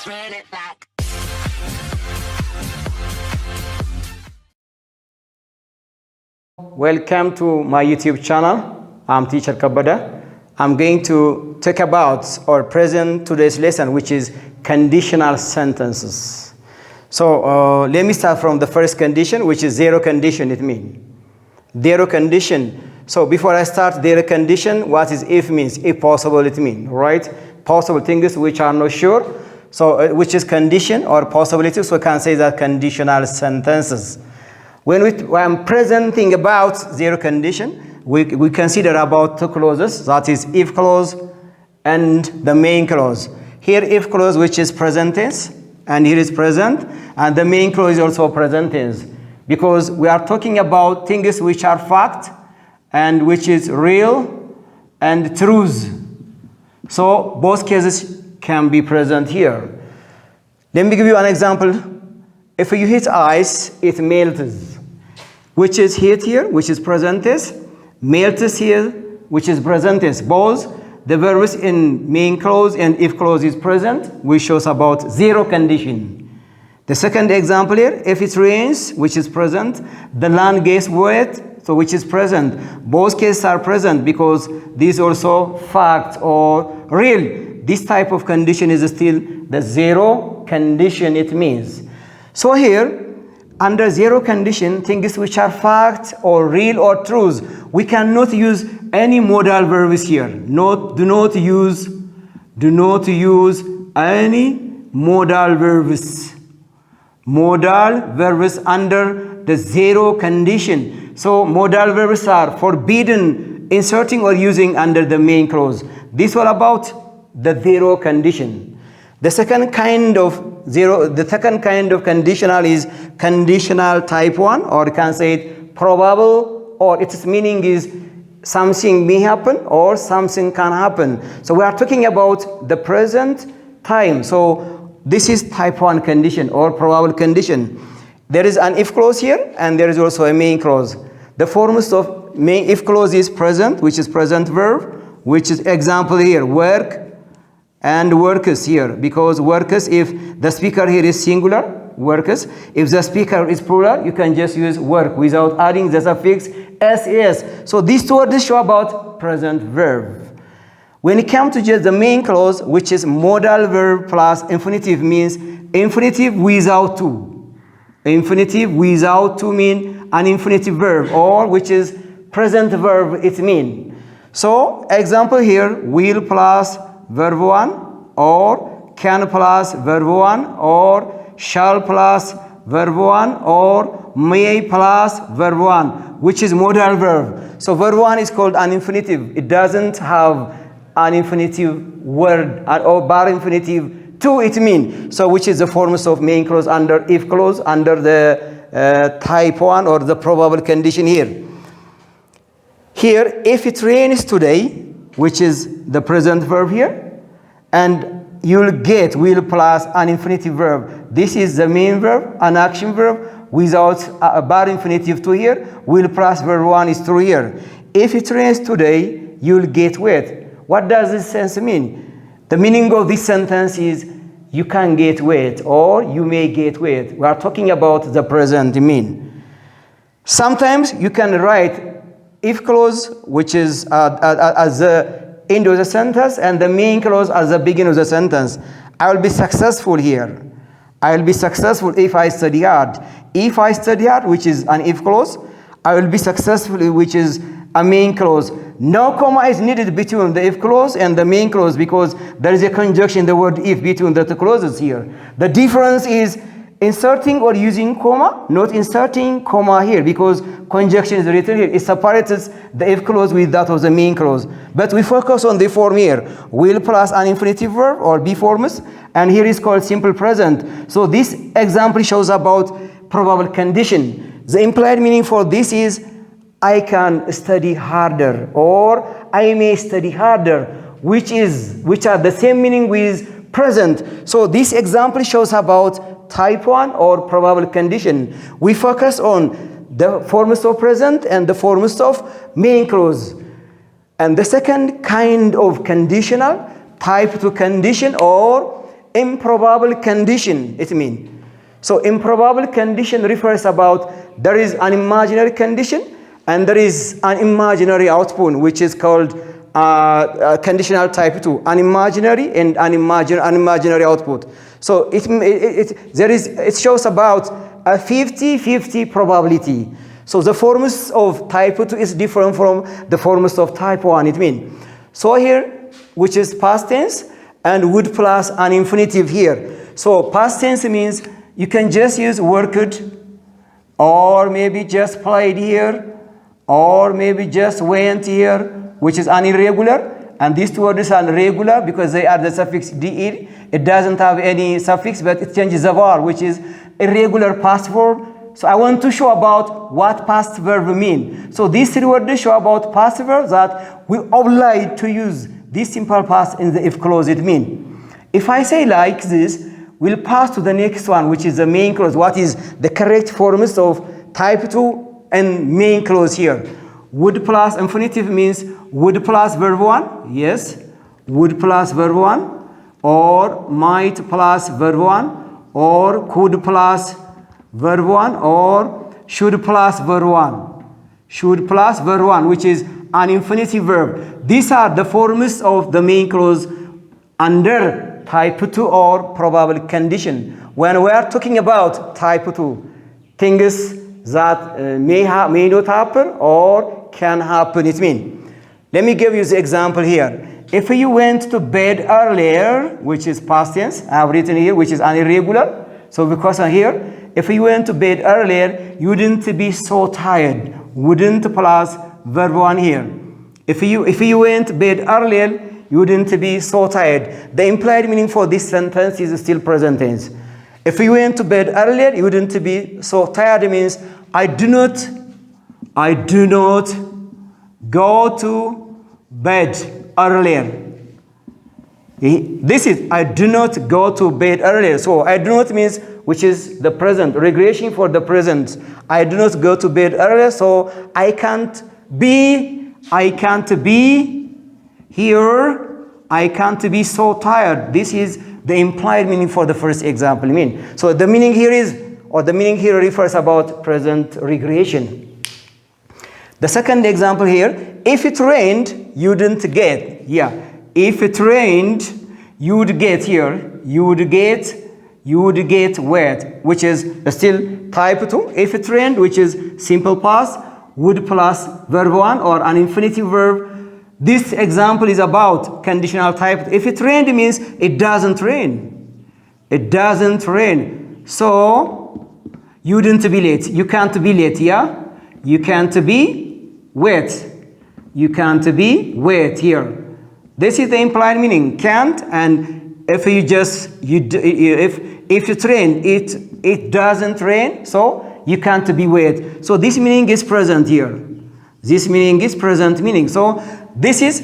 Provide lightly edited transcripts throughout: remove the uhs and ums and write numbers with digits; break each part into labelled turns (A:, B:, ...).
A: Run it back.
B: Welcome to my YouTube channel. I'm Teacher Kabada. I'm going to talk about or present today's lesson, which is conditional sentences. So let me start from the first condition, which is zero condition. It means zero condition. So before I start zero condition, what is if means? If possible, it means, right? Possible things which are not sure. So which is condition or possibility. So we can say that conditional sentences. When I'm presenting about zero condition, we consider about two clauses, that is if clause and the main clause. Here if clause, which is present tense, and here is present, and the main clause is also present tense, because we are talking about things which are fact and which is real and truth. So both cases can be present here. Let me give you an example. If you hit ice, it melts. Which is hit here, which is present tense, melts here, which is present tense. Both the verbs in main clause and if clause is present, which shows about zero condition. The second example here, if it rains, which is present, the land gets wet, so which is present. Both cases are present because this is also fact or real. This type of condition is still the zero condition, it means. So here, under zero condition, things which are fact or real or truth, we cannot use any modal verbs here. Do not use any modal verbs. Modal verbs under the zero condition. So modal verbs are forbidden inserting or using under the main clause. This is all about the zero condition. The second kind of conditional is conditional type 1, or you can say it probable, or its meaning is something may happen or something can happen. So we are talking about the present time. So this is type 1 condition or probable condition. There is an if clause here and there is also a main clause. The forms of main if clause is present, which is present verb, which is example here, work and workers here, because workers, if the speaker here is singular, workers. If the speaker is plural, you can just use work without adding the suffix ss. So these two words show about present verb. When it comes to just the main clause, which is modal verb plus infinitive, means infinitive without to. Infinitive without to mean an infinitive verb, or which is present verb, it means. So example here, will plus verb 1, or can plus verb 1, or shall plus verb 1, or may plus verb 1, which is modal verb. So verb 1 is called an infinitive. It doesn't have an infinitive word or bar infinitive to it mean. So which is the forms of main clause under if clause under the type 1 or the probable condition here. Here, if it rains today, which is the present verb here, and you'll get will plus an infinitive verb. This is the main verb, an action verb without a bar infinitive to here. Will plus verb 1 is true here. If it rains today, you'll get wet. What does this sentence mean? The meaning of this sentence is you can get wet or you may get wet. We are talking about the present mean. Sometimes you can write if clause, which is as the end of the sentence, and the main clause as the beginning of the sentence. I will be successful here. I will be successful if I study hard. If I study hard, which is an if clause, I will be successful, which is a main clause. No comma is needed between the if clause and the main clause because there is a conjunction, the word if, between the two clauses here. The difference is inserting or using comma, not inserting comma here, because conjunction is written here. It separates the if clause with that of the main clause. But we focus on the form here. Will plus an infinitive verb or be forms, and here is called simple present. So this example shows about probable condition. The implied meaning for this is I can study harder or I may study harder, which are the same meaning with present. So this example shows about type 1 or probable condition. We focus on the forms of present and the forms of main clause. And the second kind of conditional, type 2 condition or improbable condition, it means. So improbable condition refers about there is an imaginary condition and there is an imaginary output, which is called conditional type 2, an imaginary and an imaginary output. So it shows about a 50-50 probability. So the forms of type 2 is different from the forms of type 1, it means. So here, which is past tense, and would plus an infinitive here. So past tense means you can just use worked, or maybe just played here, or maybe just went here, which is an irregular. And these two words are regular because they are the suffix de. It doesn't have any suffix, but it changes the var, which is irregular past verb. So I want to show about what past verb mean. So these three words show about past verb that we obliged to use this simple past in the if clause, it mean. If I say like this, we'll pass to the next one, which is the main clause. What is the correct forms of type 2 and main clause here? Would plus infinitive means would plus verb 1, yes. Would plus verb 1, or might plus verb 1, or could plus verb 1, or should plus verb 1. Should plus verb 1, which is an infinitive verb. These are the forms of the main clause under type 2 or probable condition. When we are talking about type 2, things that may not happen or can happen, it means. Let me give you the example here. If you went to bed earlier, which is past tense, I have written here, which is an irregular. So because I'm here, if you went to bed earlier, you wouldn't be so tired. Wouldn't plus verb 1 here. If you went to bed earlier, you wouldn't be so tired. The implied meaning for this sentence is still present tense. If you went to bed earlier, you wouldn't be so tired. It means I do not go to bed earlier. This is I do not go to bed earlier. So I do not means which is the present, regression for the present. I do not go to bed earlier, so I can't be here. I can't be so tired. This is the implied meaning for the first example. So the meaning here is, or the meaning here refers about present regression. The second example here, if it rained, you wouldn't get. Yeah, if it rained, you would get here. You would get wet, which is still type 2. If it rained, which is simple past, would plus verb 1 or an infinitive verb. This example is about conditional type. If it rained, it means it doesn't rain. It doesn't rain. So you wouldn't be late. You can't be late, yeah? You can't be wet. You can't be wet here. This is the implied meaning. Can't, and if you just if it rain, it doesn't rain, so you can't be wet. So this meaning is present here. This meaning is present meaning. So this is,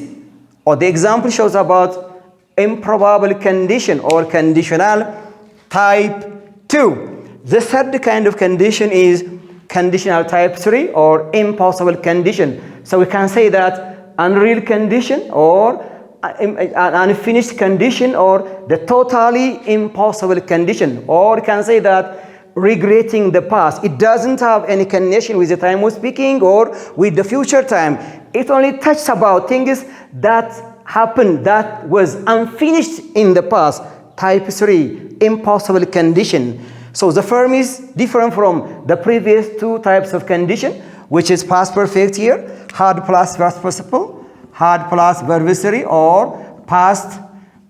B: or the example shows about improbable condition or conditional type 2. The third kind of condition is conditional type 3 or impossible condition. So we can say that unreal condition or an unfinished condition or the totally impossible condition, or we can say that regretting the past. It doesn't have any connection with the time of speaking or with the future time. It only touches about things that happened that was unfinished in the past. Type 3, impossible condition. So the form is different from the previous two types of condition, which is past perfect here, had plus past participle, had plus verb 3, or past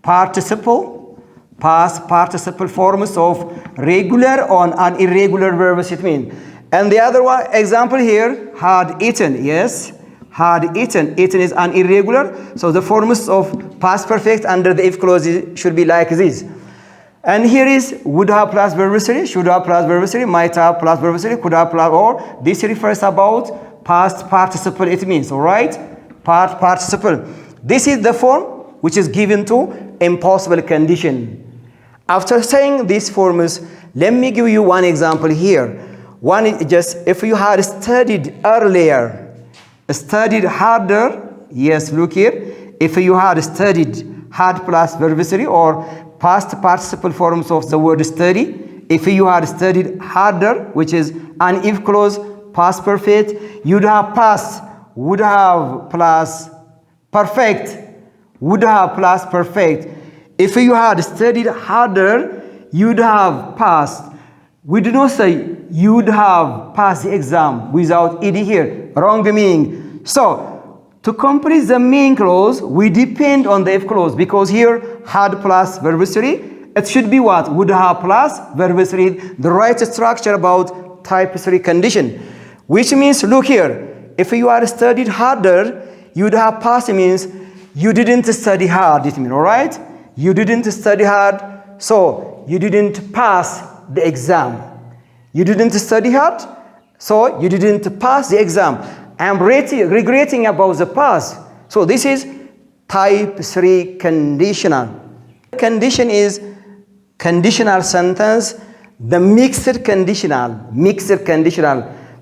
B: participle. Past participle forms of regular or an irregular verbs, it means. And the other one example here, had eaten. Yes, had eaten. Eaten is an irregular. So the forms of past perfect under the if clause should be like this. And here is would have plus verb 3, should have plus verb 3, might have plus verb 3, could have plus, or this refers about past participle, it means. All right, past participle. This is the form which is given to impossible condition. After saying these forms, let me give you one example here. One is just if you had studied earlier, studied harder. Yes, look here. If you had studied, had plus verb 3 or past participle forms of the word study. If you had studied harder, which is an if clause, past perfect, you'd have past, would have plus perfect, would have plus perfect. If you had studied harder, you'd have passed. We do not say you'd have passed the exam without ed here. Wrong meaning. So, to complete the main clause, we depend on the if clause because here had plus verb 3. It should be what? Would have plus verb 3. The right structure about type 3 condition. Which means, look here, if you had studied harder, you'd have passed means you didn't study hard, it means, all right? You didn't study hard, so you didn't pass the exam. You didn't study hard, so you didn't pass the exam. I'm regretting about the past. So this is type 3 conditional. Condition is conditional sentence, the mixed conditional.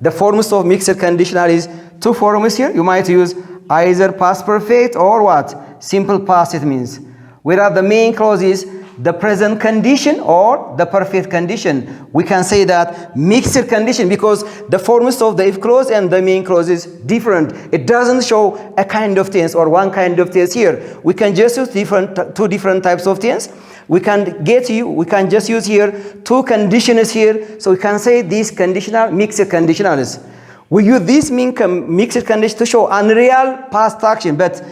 B: The forms of mixed conditional is two forms here. You might use either past perfect or what? Simple past it means. Whereas the main clause is the present condition or the perfect condition. We can say that mixed condition because the forms of the if clause and the main clause is different. It doesn't show a kind of tense or one kind of tense here. We can just use two different types of tense. We can just use here two conditions here. So we can say these conditional, mixed conditionals. We use this mixed condition to show unreal past action, but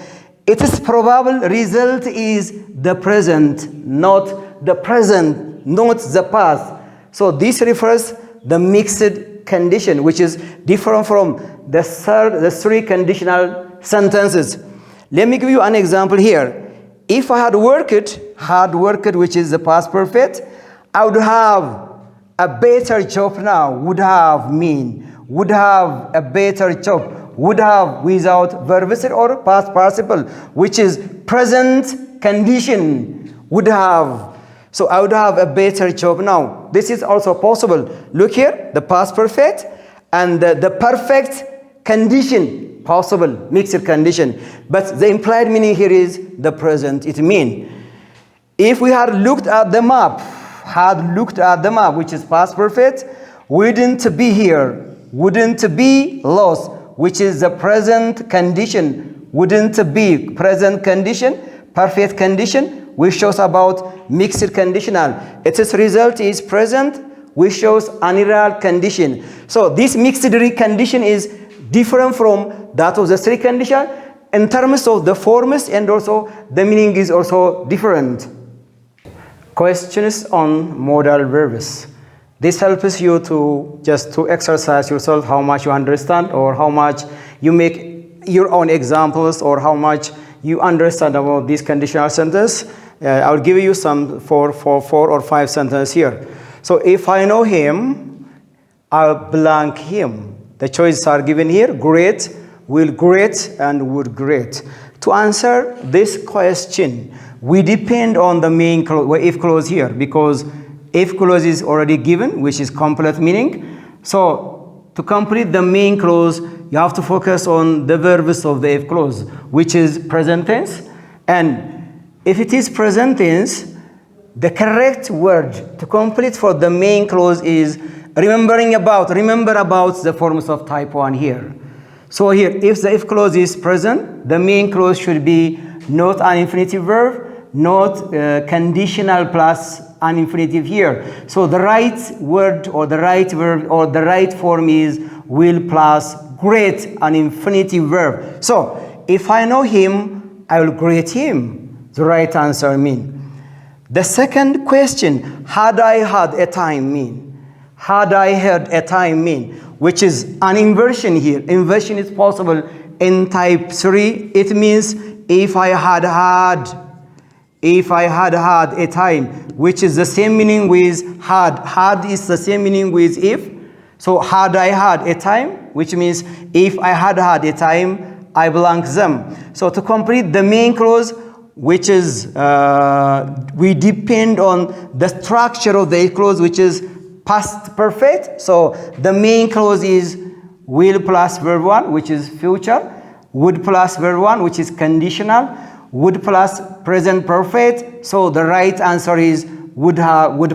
B: its probable result is the present, not the past. So this refers the mixed condition, which is different from the three conditional sentences. Let me give you an example here. If I had worked, which is the past perfect, I would have a better job now. Would have a better job. Would have without verb or past participle, which is present condition. Would have. So I would have a better job now. This is also possible. Look here, the past perfect and the perfect condition, possible, mixed condition. But the implied meaning here is the present. It means if we had looked at the map, which is past perfect, wouldn't be here, wouldn't be lost, which is the present condition, wouldn't be present condition, perfect condition, which shows about mixed conditional. Its result is present, which shows unreal condition. So this mixed condition is different from that of the three condition in terms of the forms, and also the meaning is also different. Questions on modal verbs. This helps you to exercise yourself how much you understand or how much you make your own examples or how much you understand about this conditional sentence. I'll give you some four or five sentences here. So if I know him, I'll blank him. The choices are given here: great, will great, and would great. To answer this question, we depend on the main if clause here because if clause is already given, which is complete meaning. So to complete the main clause, you have to focus on the verbs of the if clause, which is present tense. And if it is present tense, the correct word to complete for the main clause is remember about the forms of type 1 here. So here, if the if clause is present, the main clause should be not an infinitive verb, not conditional plus an infinitive here. So the right word or the right verb or the right form is will plus great, an infinitive verb. So if I know him, I will greet him. The right answer mean. The second question, had I had a time mean? Had I had a time mean? Which is an inversion here. Inversion is possible in type 3. It means if I had a time, which is the same meaning with had. Had is the same meaning with if. So had I had a time, which means if I had a time, I blank them. So to complete the main clause, which is we depend on the structure of the clause, which is past perfect. So the main clause is will plus verb 1, which is future, would plus verb 1, which is conditional, would plus present perfect. So the right answer is would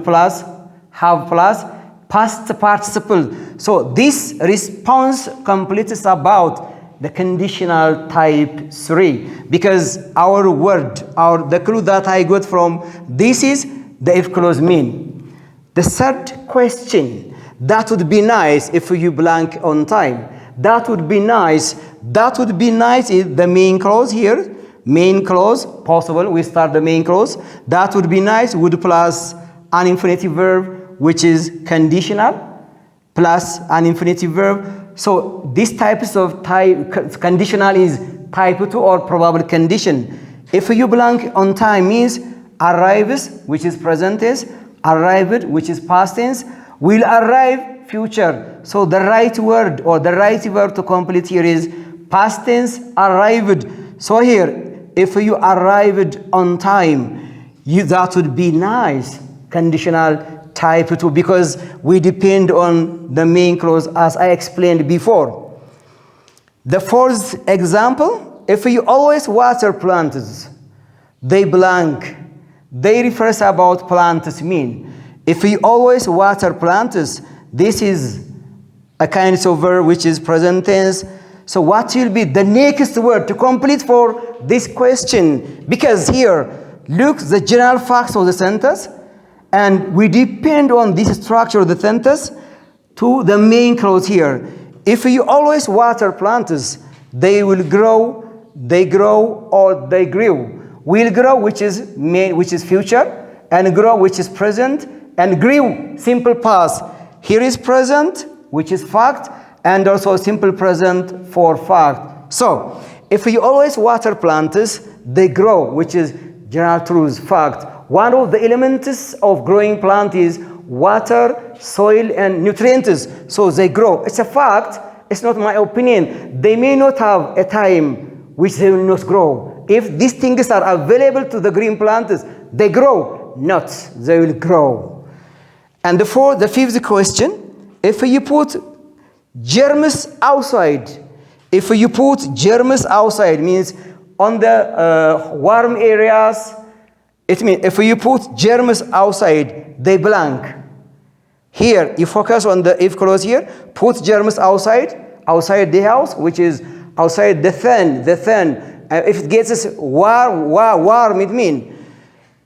B: plus have plus past participle. So this response completes about the conditional type 3, because our word or the clue that I got from this is the if clause mean. The third question, that would be nice if you blank on time. That would be nice. That would be nice is the main clause here. Main clause, possible, we start the main clause. That would be nice, would plus an infinitive verb, which is conditional, plus an infinitive verb. So these types of conditional is type 2 or probable condition. If you blank on time means arrives, which is present tense, arrived, which is past tense, will arrive, future. So the right word or the right verb to complete here is past tense arrived. So here, if you arrived on time, that would be nice, conditional type 2, because we depend on the main clause as I explained before. The fourth example, if you always water plants, they blank. They refers about plants mean. If you always water plants, this is a kind of verb which is present tense. So what will be the next word to complete for this question? Because here, look the general facts of the sentence, and we depend on this structure of the sentence to the main clause here. If you always water plants, they will grow, they grow, or they grew. Will grow, which is future, and grow, which is present, and grew, simple past. Here is present, which is fact, and also simple present for fact. So, if you always water plants, they grow, which is general truth, fact. One of the elements of growing plant is water, soil, and nutrients. So they grow. It's a fact. It's not my opinion. They may not have a time which they will not grow. If these things are available to the green plants, they grow. Not, they will grow. And the fifth question, if you put germs outside, if you put germs outside, means on the warm areas, it means if you put germs outside, they blank. Here, you focus on the if clause here, put germs outside the house, which is outside the sun. If it gets warm, it means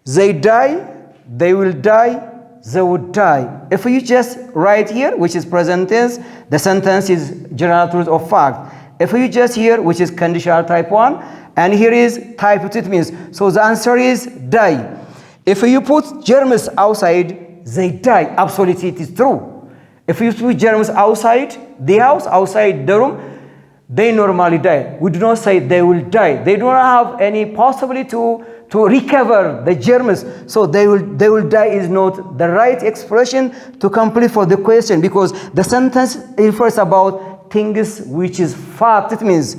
B: they die, they will die, they would die. If you just write here, which is present tense, the sentence is general truth or fact. If you just here, which is conditional type 1, and here is type 2, it means, so the answer is die. If you put germs outside, they die. Absolutely, it is true. If you put germs outside the house, outside the room, they normally die. We do not say they will die. They do not have any possibility to recover the germs. So they will die is not the right expression to complete for the question, because the sentence refers about things which is fact. It means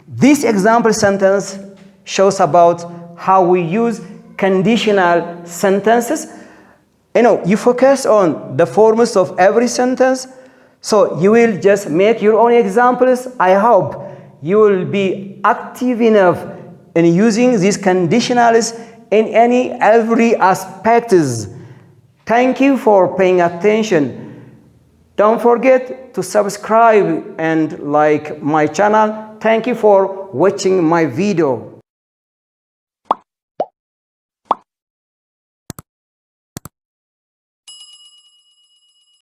B: this example sentence shows about how we use conditional sentences. You focus on the forms of every sentence, so you will just make your own examples. I hope you will be active enough in using these conditionals in every aspects. Thank you for paying attention. Don't forget to subscribe and like my channel. Thank you for watching my video.